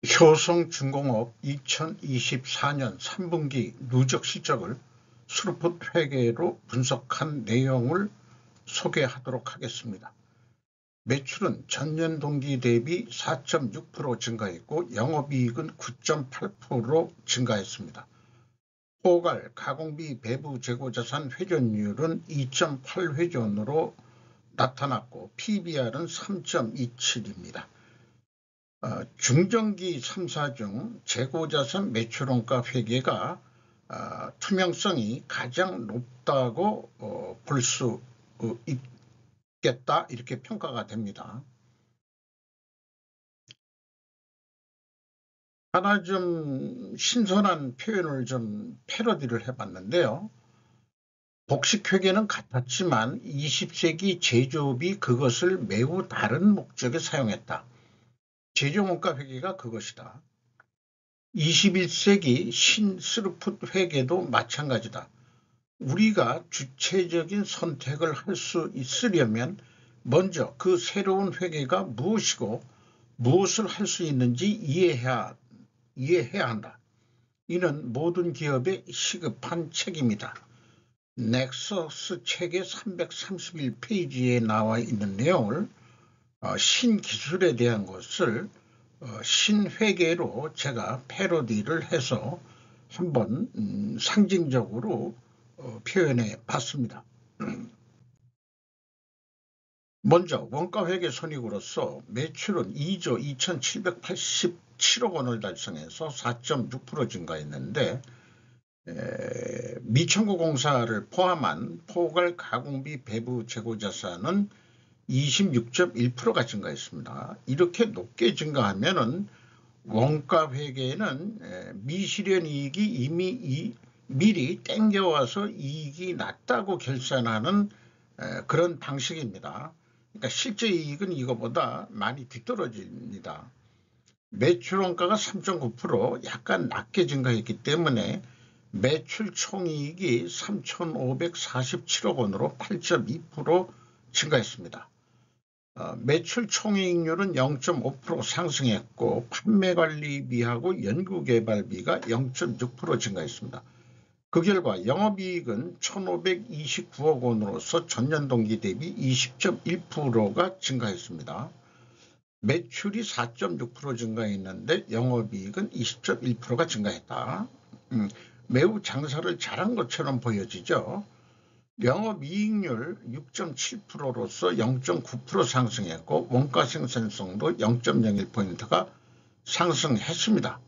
효성중공업 2024년 3분기 누적 실적을 스루풋 회계로 분석한 내용을 소개하도록 하겠습니다. 매출은 전년 동기 대비 4.6% 증가했고 영업이익은 9.8% 증가했습니다. 포괄 가공비 배부 재고자산 회전율은 2.8회전으로 나타났고 PBR은 3.27입니다. 중전기 3사 중 재고자산 매출원가 회계가 투명성이 가장 높다고 볼 수 있겠다, 이렇게 평가가 됩니다. 하나 좀 신선한 표현을 좀 패러디를 해봤는데요. 복식회계는 같았지만 20세기 제조업이 그것을 매우 다른 목적에 사용했다. 제조원가 회계가 그것이다. 21세기 신스루풋 회계도 마찬가지다. 우리가 주체적인 선택을 할 수 있으려면 먼저 그 새로운 회계가 무엇이고 무엇을 할 수 있는지 이해해야 한다. 이는 모든 기업의 시급한 책임이다. 넥서스 책의 331페이지에 나와 있는 내용을 신기술에 대한 것을 신회계로 제가 패러디를 해서 한번 상징적으로 표현해 봤습니다. 먼저 원가회계 손익으로서 매출은 2조 2787억 원을 달성해서 4.6% 증가했는데 미청구공사를 포함한 포괄 가공비 배부 재고자산은 26.1%가 증가했습니다. 이렇게 높게 증가하면은 원가회계는 미실현이익이 이미 미리 땡겨와서 이익이 낮다고 결산하는 그런 방식입니다. 그러니까 실제 이익은 이거보다 많이 뒤떨어집니다. 매출원가가 3.9% 약간 낮게 증가했기 때문에 매출 총이익이 3,547억 원으로 8.2% 증가했습니다. 매출 총이익률은 0.5% 상승했고 판매관리비하고 연구개발비가 0.6% 증가했습니다. 그 결과 영업이익은 1,529억 원으로서 전년 동기 대비 20.1%가 증가했습니다. 매출이 4.6% 증가했는데 영업이익은 20.1%가 증가했다. 매우 장사를 잘한 것처럼 보여지죠. 영업이익률 6.7%로서 0.9% 상승했고 원가 생산성도 0.01포인트가 상승했습니다.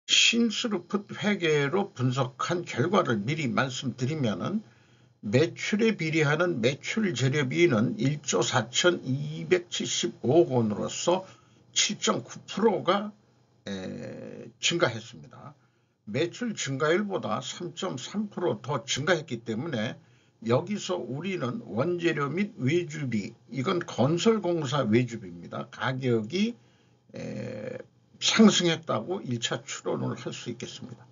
신스루풋 회계로 분석한 결과를 미리 말씀드리면은 매출에 비례하는 매출 재료비는 1조 4,275억 원으로서 7.9%가 증가했습니다. 매출 증가율보다 3.3% 더 증가했기 때문에 여기서 우리는 원재료 및 외주비, 이건 건설공사 외주비입니다. 가격이 상승했다고 1차 추론을 할 수 있겠습니다.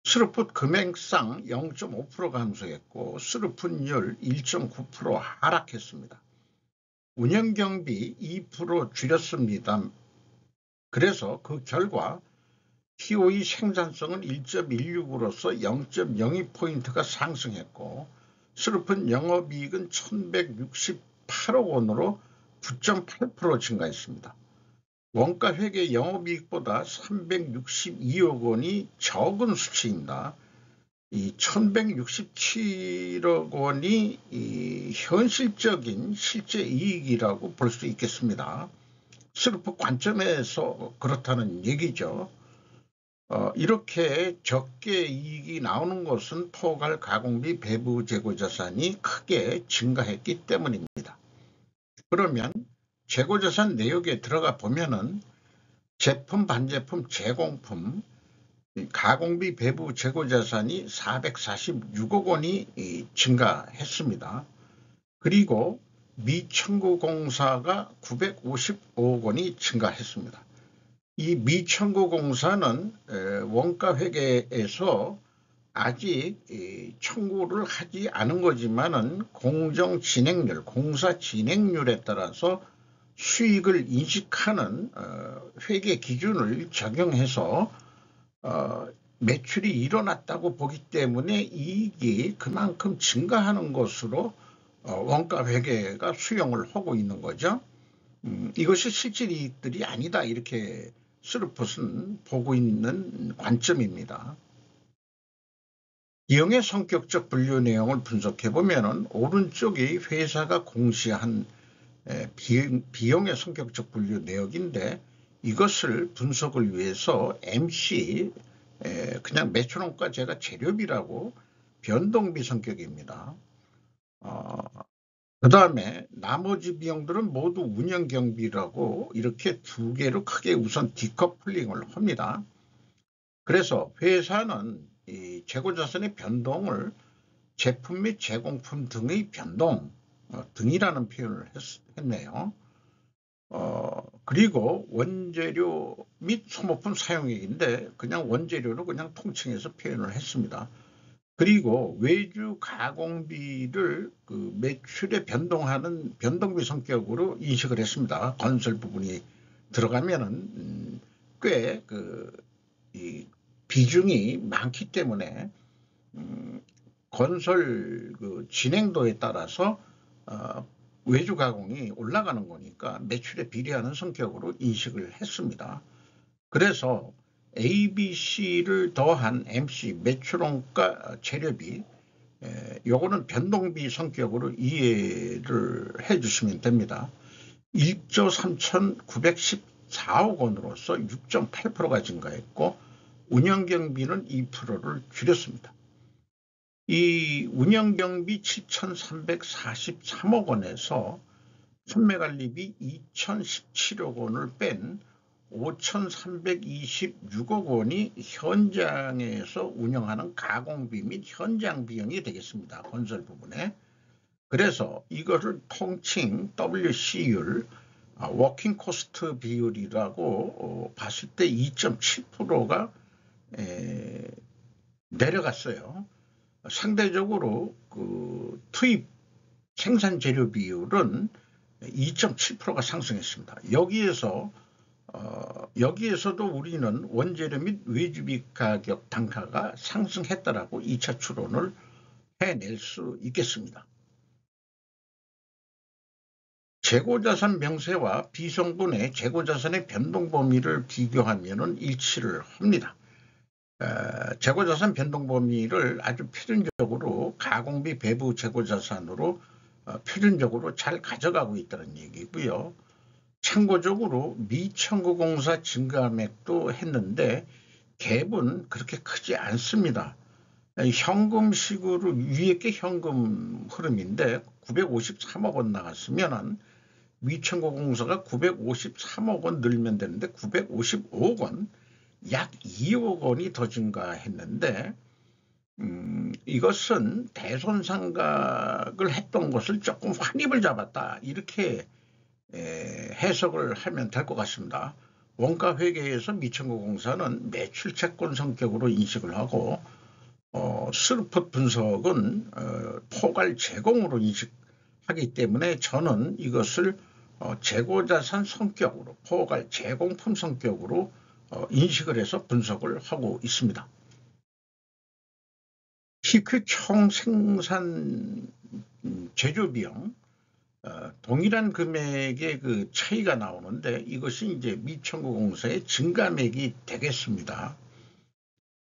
스루풋 금액상 0.5% 감소했고 스루풋율 1.9% 하락했습니다. 운영경비 2% 줄였습니다. 그래서 그 결과 TOE 생산성은 1.16으로서 0.02포인트가 상승했고 스루풋 영업이익은 1,168억 원으로 9.8% 증가했습니다. 원가회계 영업이익보다 362억 원이 적은 수치입니다. 이 1,167억 원이 현실적인 실제 이익이라고 볼 수 있겠습니다. 스루풋 관점에서 그렇다는 얘기죠. 이렇게 적게 이익이 나오는 것은 포괄 가공비 배부 재고자산이 크게 증가했기 때문입니다. 그러면 재고자산 내역에 들어가 보면은 제품, 반제품, 제공품, 가공비 배부 재고자산이 446억 원이 증가했습니다. 그리고 미청구공사가 955억 원이 증가했습니다. 이 미청구공사는 원가회계에서 아직 청구를 하지 않은 거지만은 공정 진행률, 공사 진행률에 따라서 수익을 인식하는 회계 기준을 적용해서 매출이 일어났다고 보기 때문에 이익이 그만큼 증가하는 것으로 원가 회계가 수용을 하고 있는 거죠. 이것이 실질 이익들이 아니다, 이렇게 스루폿은 보고 있는 관점입니다. 비용의 성격적 분류 내용을 분석해 보면 오른쪽이 회사가 공시한 비용의 성격적 분류 내역인데, 이것을 분석을 위해서 MC 그냥 매출원가 제가 재료비라고 변동비 성격입니다. 그 다음에 나머지 비용들은 모두 운영경비라고 이렇게 두 개로 크게 우선 디커플링을 합니다. 그래서 회사는 이 재고자산의 변동을 제품 및 제공품 등의 변동 등이라는 표현을 했네요. 그리고 원재료 및 소모품 사용액인데 그냥 원재료로 그냥 통칭해서 표현을 했습니다. 그리고 외주 가공비를 그 매출에 변동하는 변동비 성격으로 인식을 했습니다. 건설 부분이 들어가면은 꽤 이 비중이 많기 때문에 건설 그 진행도에 따라서 외주 가공이 올라가는 거니까 매출에 비례하는 성격으로 인식을 했습니다. 그래서 ABC를 더한 MC 매출원가 재료비, 요거는 변동비 성격으로 이해를 해 주시면 됩니다. 1조 3,914억 원으로서 6.8%가 증가했고 운영경비는 2%를 줄였습니다. 이 운영경비 7,343억 원에서 판매관리비 2,017억 원을 뺀 5,326억 원이 현장에서 운영하는 가공비 및 현장 비용이 되겠습니다. 건설 부분에. 그래서 이거를 통칭 WC율, 워킹 코스트 비율이라고 봤을 때 2.7%가 내려갔어요. 상대적으로 그 투입 생산 재료 비율은 2.7%가 상승했습니다. 여기에서도 우리는 원재료 및 외주비 가격 단가가 상승했다라고 2차 추론을 해낼 수 있겠습니다. 재고자산 명세와 비성분의 재고자산의 변동 범위를 비교하면 일치를 합니다. 재고자산 변동 범위를 아주 표준적으로 가공비 배부 재고자산으로 표준적으로 잘 가져가고 있다는 얘기고요. 참고적으로 미청구공사 증가액도 했는데 갭은 그렇게 크지 않습니다. 현금식으로 위에 게 현금 흐름인데 953억 원 나갔으면 미청구공사가 953억 원 늘면 되는데 955억 원, 약 2억 원이 더 증가했는데 이것은 대손상각을 했던 것을 조금 환입을 잡았다, 이렇게 해석을 하면 될 것 같습니다. 원가 회계에서 미청구공사는 매출 채권 성격으로 인식을 하고 스루폿 분석은 포괄 제공으로 인식하기 때문에 저는 이것을 재고자산 성격으로 포괄 제공품 성격으로 인식을 해서 분석을 하고 있습니다. TQ 총 생산 제조비용 동일한 금액의 그 차이가 나오는데 이것이 이제 미청구공사의 증감액이 되겠습니다.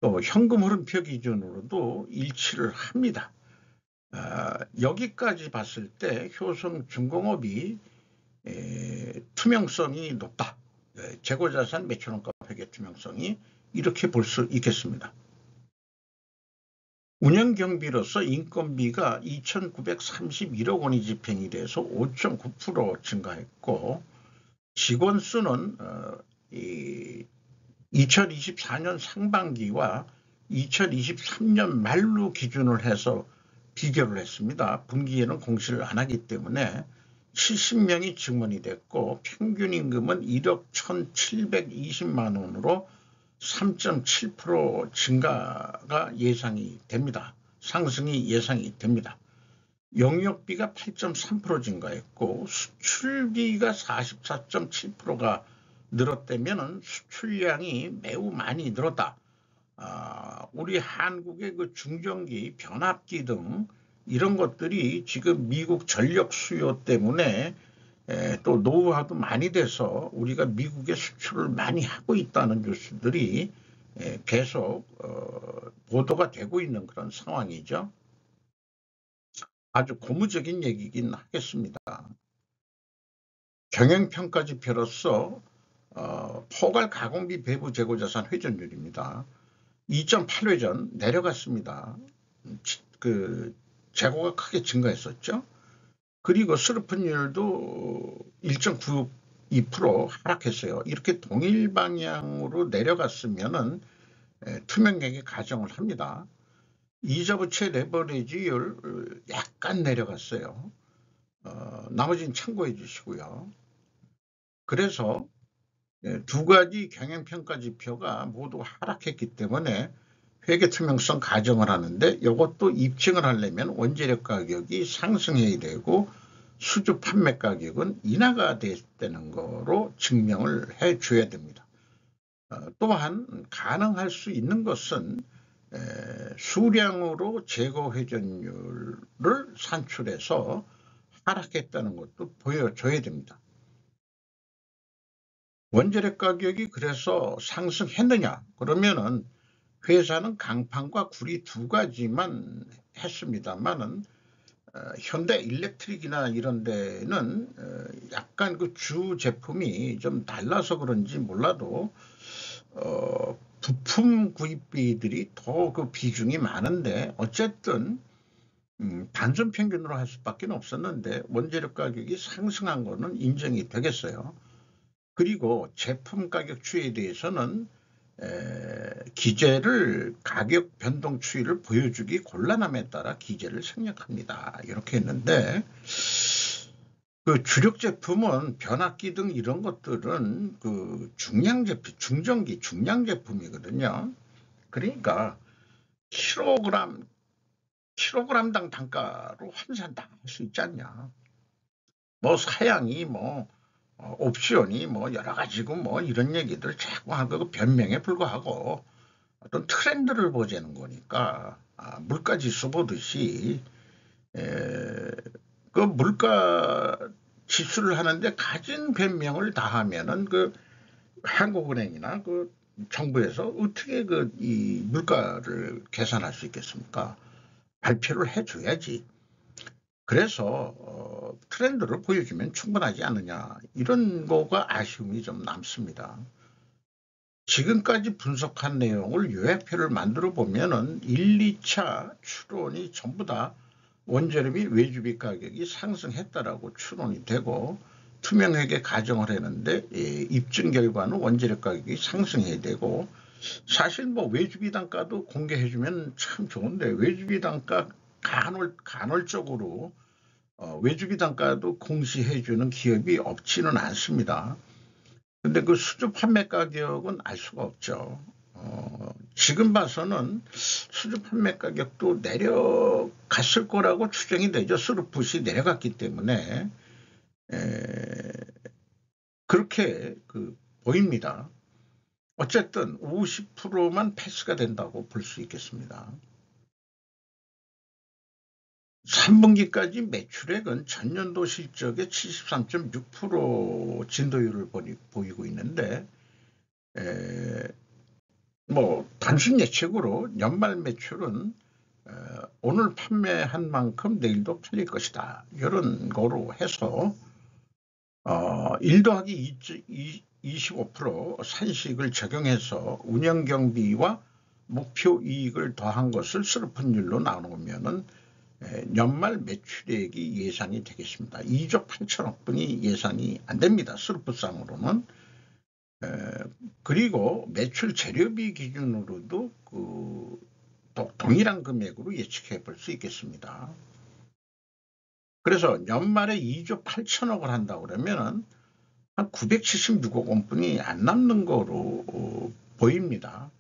또 현금 흐름표 기준으로도 일치를 합니다. 여기까지 봤을 때 효성중공업이 투명성이 높다. 재고자산 매출원가 회계 투명성이, 이렇게 볼 수 있겠습니다. 운영경비로서 인건비가 2,931억 원이 집행이 돼서 5.9% 증가했고, 직원 수는 2024년 상반기와 2023년 말로 기준을 해서 비교를 했습니다. 분기에는 공시를 안 하기 때문에 70명이 증원이 됐고 평균 임금은 1억 1,720만 원으로 3.7% 증가가 예상이 됩니다. 상승이 예상이 됩니다. 영역비가 8.3% 증가했고 수출비가 44.7%가 늘었다면 수출량이 매우 많이 늘었다. 우리 한국의 그 중전기, 변압기 등 이런 것들이 지금 미국 전력 수요 때문에 또 노후화도 많이 돼서 우리가 미국에 수출을 많이 하고 있다는 뉴스들이 계속 보도가 되고 있는 그런 상황이죠. 아주 고무적인 얘기긴 하겠습니다. 경영평가지표로서 포괄 가공비 배부 재고자산 회전율입니다. 2.8회전 내려갔습니다. 그 재고가 크게 증가했었죠. 그리고 스루프율도 1.92% 하락했어요. 이렇게 동일 방향으로 내려갔으면은 투명하게 가정을 합니다. 이자부채 레버리지율 약간 내려갔어요. 나머지는 참고해 주시고요. 그래서 두 가지 경영평가 지표가 모두 하락했기 때문에 회계 투명성 가정을 하는데 이것도 입증을 하려면 원재료 가격이 상승해야 되고 수주 판매 가격은 인하가 됐다는 거로 증명을 해 줘야 됩니다. 또한 가능할 수 있는 것은 수량으로 재고 회전율을 산출해서 하락했다는 것도 보여줘야 됩니다. 원재료 가격이 그래서 상승했느냐? 그러면은 회사는 강판과 구리 두 가지만 했습니다만은 현대 일렉트릭이나 이런 데는 약간 그 주 제품이 좀 달라서 그런지 몰라도 부품 구입비들이 더 그 비중이 많은데 어쨌든 단순 평균으로 할 수밖에 없었는데 원재료 가격이 상승한 거는 인정이 되겠어요. 그리고 제품 가격 추이에 대해서는 기재를 가격 변동 추이를 보여주기 곤란함에 따라 기재를 생략합니다. 이렇게 했는데 그 주력 제품은 변압기 등 이런 것들은 그 중량 제품, 중전기 중량 제품이거든요. 그러니까 킬로그램당 단가로 환산다 할 수 있지 않냐. 뭐 사양이 뭐 옵션이 뭐 여러 가지고 뭐 이런 얘기들 자꾸 하고 변명에 불과하고 어떤 트렌드를 보자는 거니까 물가 지수 보듯이 그 물가 지수를 하는데 가진 변명을 다 하면은 그 한국은행이나 그 정부에서 어떻게 그 이 물가를 계산할 수 있겠습니까? 발표를 해줘야지. 그래서 트렌드를 보여주면 충분하지 않느냐 이런 거가 아쉬움이 좀 남습니다. 지금까지 분석한 내용을 요약표를 만들어 보면은 1, 2차 추론이 전부 다 원재료비 외주비 가격이 상승했다라고 추론이 되고 투명하게 가정을 했는데 입증 결과는 원재료 가격이 상승해야 되고 사실 뭐 외주비 단가도 공개해 주면 참 좋은데 외주비 단가 간헐적으로 외주비 단가도 공시해 주는 기업이 없지는 않습니다. 근데 그 수주 판매 가격은 알 수가 없죠. 지금 봐서는 수주 판매 가격도 내려갔을 거라고 추정이 되죠. 스루풋이 내려갔기 때문에 그렇게 보입니다. 어쨌든 50%만 패스가 된다고 볼 수 있겠습니다. 3분기까지 매출액은 전년도 실적의 73.6% 진도율을 보이고 있는데 뭐 단순 예측으로 연말 매출은 오늘 판매한 만큼 내일도 팔릴 것이다. 이런 거로 해서 1 더하기 25% 산식을 적용해서 운영경비와 목표 이익을 더한 것을 스루프율로 나누면은 연말 매출액이 예상이 되겠습니다. 2조 8천억 분이 예상이 안 됩니다. 스루프상으로는. 그리고 매출 재료비 기준으로도 또 동일한 금액으로 예측해 볼 수 있겠습니다. 그래서 연말에 2조 8천억을 한다 그러면은 한 976억 원뿐이 안 남는 거로 보입니다.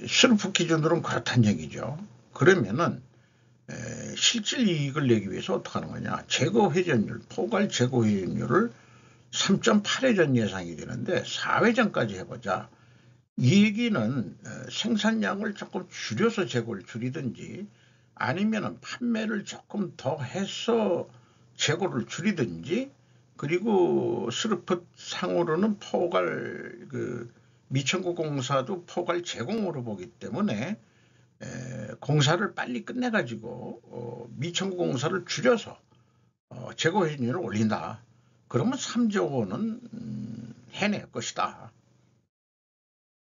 스루프 기준으로는 그렇다는 얘기죠. 그러면은 실질 이익을 내기 위해서 어떻게 하는 거냐. 재고 회전율, 포괄 재고 회전율을 3.8회전 예상이 되는데 4회전까지 해보자. 이 얘기는 생산량을 조금 줄여서 재고를 줄이든지 아니면 판매를 조금 더 해서 재고를 줄이든지, 그리고 스루풋 상으로는 포괄 미천구 공사도 포괄 제공으로 보기 때문에 공사를 빨리 끝내가지고 미천구 공사를 줄여서 재고 회전율을 올린다. 그러면 3조 원은 해낼 것이다.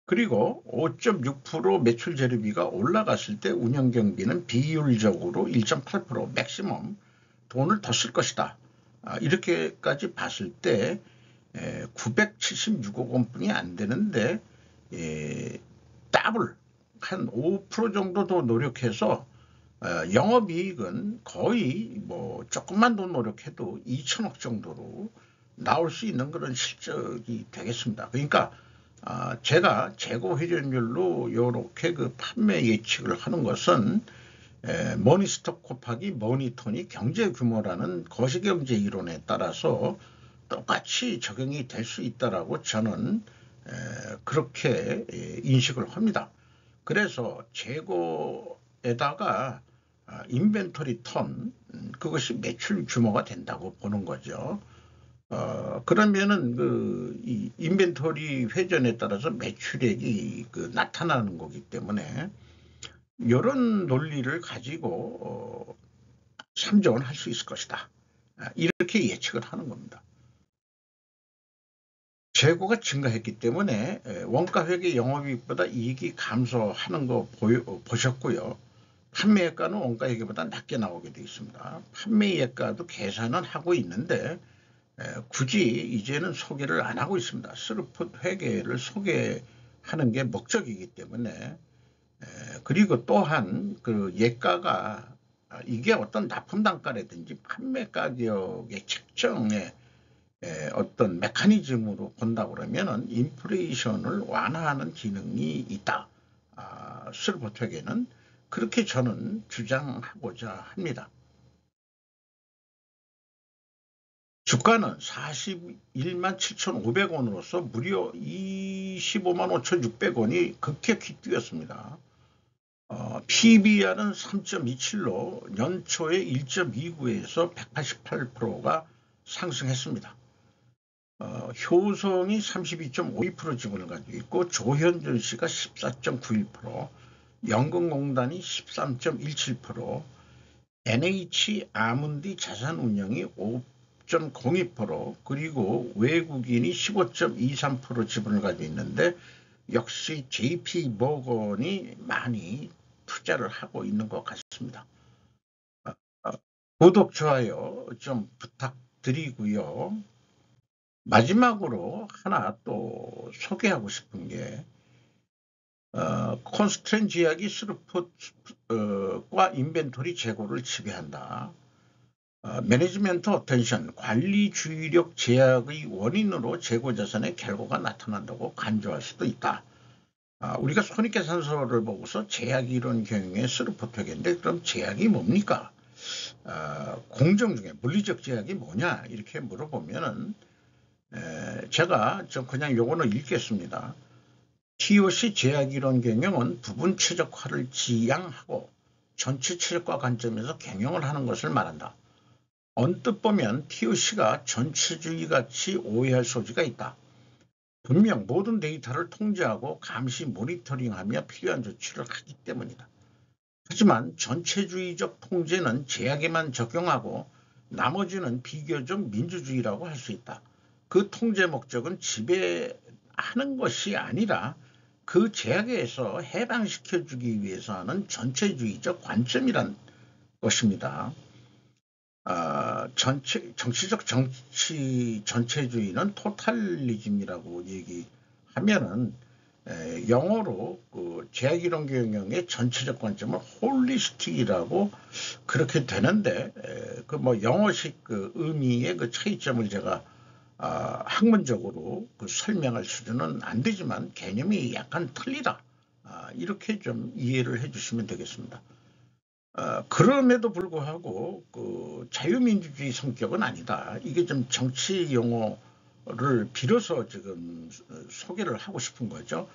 그리고 5.6% 매출 재료비가 올라갔을 때 운영경비는 비율적으로 1.8% 맥시멈 돈을 더 쓸 것이다. 이렇게까지 봤을 때 976억 원뿐이 안 되는데 더블 한 5% 정도 더 노력해서 영업이익은 거의 뭐 조금만 더 노력해도 2천억 정도로 나올 수 있는 그런 실적이 되겠습니다. 그러니까 제가 재고 회전율로 이렇게 판매 예측을 하는 것은 머니스톡 곱하기 머니톤이 경제 규모라는 거시경제 이론에 따라서 똑같이 적용이 될 수 있다라고 저는 그렇게 인식을 합니다. 그래서 재고에다가 인벤토리 턴, 그것이 매출 규모가 된다고 보는 거죠. 그러면은 이 인벤토리 회전에 따라서 매출액이 나타나는 거기 때문에 이런 논리를 가지고 3조 원 할 수 있을 것이다. 이렇게 예측을 하는 겁니다. 재고가 증가했기 때문에 원가 회계 영업이익보다 이익이 감소하는 거 보셨고요. 판매액가는 원가 회계보다 낮게 나오게 되어 있습니다. 판매액가도 계산은 하고 있는데 굳이 이제는 소개를 안 하고 있습니다. 스루풋 회계를 소개하는 게 목적이기 때문에. 그리고 또한 예가가 이게 어떤 납품 단가라든지 판매 가격의 책정에 어떤 메커니즘으로 본다 그러면은 인플레이션을 완화하는 기능이 있다. 스루풋 회계는 그렇게 저는 주장하고자 합니다. 주가는 41만 7,500원으로서 무려 25만 5,600원이 급격히 뛰었습니다. PBR은 3.27로 연초에 1.29에서 188%가 상승했습니다. 효성이 32.52% 지분을 가지고 있고 조현준 씨가 14.91%, 연금공단이 13.17%, NH 아문디 자산운용이 5.02%, 그리고 외국인이 15.23% 지분을 가지고 있는데 역시 JP 모건이 많이 투자를 하고 있는 것 같습니다. 구독, 좋아요 좀 부탁드리고요. 마지막으로 하나 또 소개하고 싶은 게 콘스트렌 제약이 스루풋과 인벤토리 재고를 지배한다. 매니지먼트 어텐션, 관리 주의력 제약의 원인으로 재고 자산의 결과가 나타난다고 간주할 수도 있다. 우리가 손익계산서를 보고서 제약 이론 경영의 스루풋 회계인데 그럼 제약이 뭡니까? 공정 중에 물리적 제약이 뭐냐 이렇게 물어보면은 제가 그냥 요거는 읽겠습니다. TOC 제약 이론 경영은 부분 최적화를 지향하고 전체 최적화 관점에서 경영을 하는 것을 말한다. 언뜻 보면 TOC가 전체주의 같이 오해할 소지가 있다. 분명 모든 데이터를 통제하고 감시 모니터링하며 필요한 조치를 하기 때문이다. 하지만 전체주의적 통제는 제약에만 적용하고 나머지는 비교적 민주주의라고 할 수 있다. 그 통제 목적은 지배하는 것이 아니라 그 제약에서 해방시켜주기 위해서 하는 전체주의적 관점이란 것입니다. 정치적 전체주의는 토탈리즘이라고 얘기하면은 영어로 제약이론 경영의 전체적 관점을 홀리스틱이라고 그렇게 되는데 영어식 의미의 차이점을 제가 학문적으로 설명할 수준은 안 되지만 개념이 약간 틀리다. 이렇게 좀 이해를 해주시면 되겠습니다. 그럼에도 불구하고 그 자유민주주의 성격은 아니다. 이게 좀 정치 용어를 빌어서 지금 소개를 하고 싶은 거죠.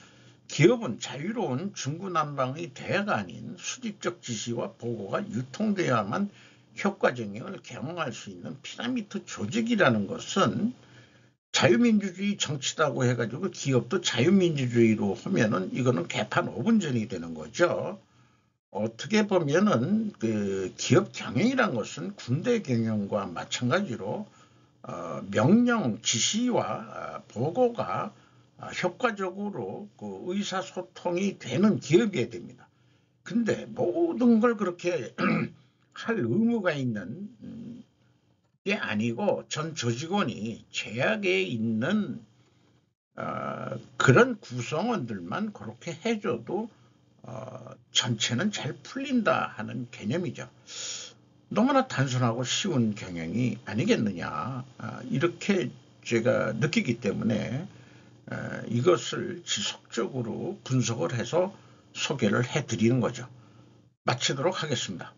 기업은 자유로운 중구난방의 대화가 아닌 수직적 지시와 보고가 유통되어야만 효과적 영역을 경험할 수 있는 피라미드 조직이라는 것은 자유민주주의 정치다고 해가지고 기업도 자유민주주의로 하면은 이거는 개판 5분 전이 되는 거죠. 어떻게 보면은 그 기업 경영이란 것은 군대 경영과 마찬가지로 명령 지시와 보고가 효과적으로 그 의사소통이 되는 기업이어야 됩니다. 근데 모든 걸 그렇게 할 의무가 있는 게 아니고 전 조직원이 제약에 있는 그런 구성원들만 그렇게 해줘도 전체는 잘 풀린다 하는 개념이죠. 너무나 단순하고 쉬운 경영이 아니겠느냐 이렇게 제가 느끼기 때문에 이것을 지속적으로 분석을 해서 소개를 해드리는 거죠. 마치도록 하겠습니다.